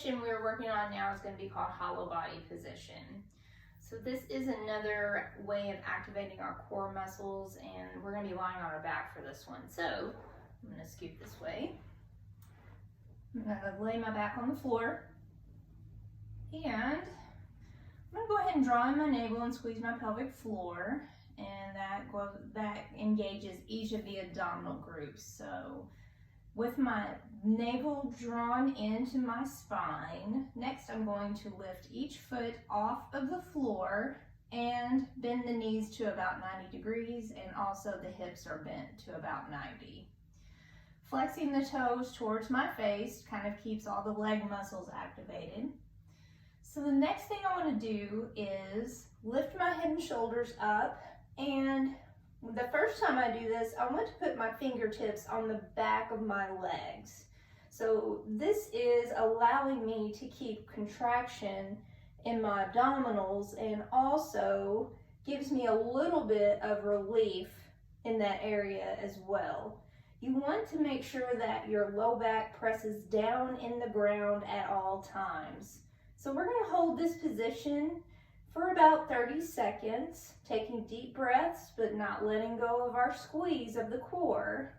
position we're working on now is going to be called hollow body position. So this is another way of activating our core muscles, and we're going to be lying on our back for this one. So I'm going to scoot this way. I'm going to lay my back on the floor, and I'm going to go ahead and draw in my navel and squeeze my pelvic floor, and that engages each of the abdominal groups. So with my navel drawn into my spine, next I'm going to lift each foot off of the floor and bend the knees to about 90 degrees, and also the hips are bent to about 90. Flexing the toes towards my face kind of keeps all the leg muscles activated. So the next thing I want to do is lift my head and shoulders up, and the first time I do this, I want to put my fingertips on the back of my legs. So this is allowing me to keep contraction in my abdominals, and also gives me a little bit of relief in that area as well. You want to make sure that your low back presses down in the ground at all times. So we're going to hold this position for about 30 seconds, taking deep breaths, but not letting go of our squeeze of the core.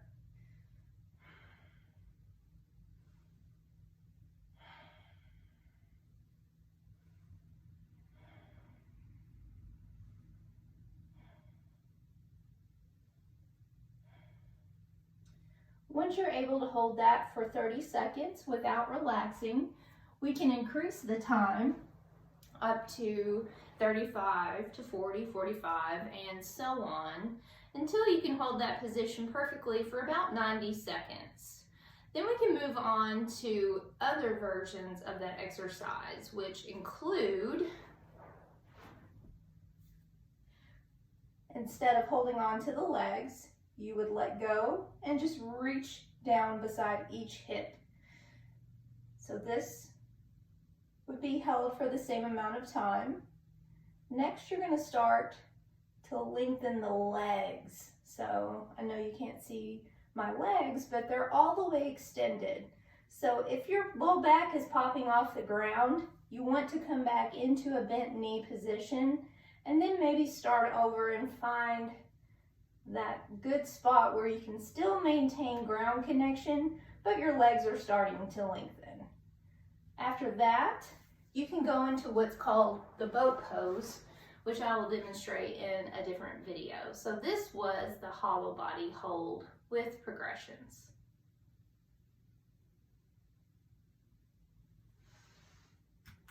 Once you're able to hold that for 30 seconds without relaxing, we can increase the time up to 35 to 40, 45, and so on, until you can hold that position perfectly for about 90 seconds. Then we can move on to other versions of that exercise, which include, instead of holding on to the legs, you would let go and just reach down beside each hip. So this would be held for the same amount of time. Next, you're going to start to lengthen the legs. So I know you can't see my legs, but they're all the way extended. So if your low back is popping off the ground, you want to come back into a bent knee position, and then maybe start over and find that good spot where you can still maintain ground connection, but your legs are starting to lengthen. After that, you can go into what's called the boat pose, which I will demonstrate in a different video. So this was the hollow body hold with progressions.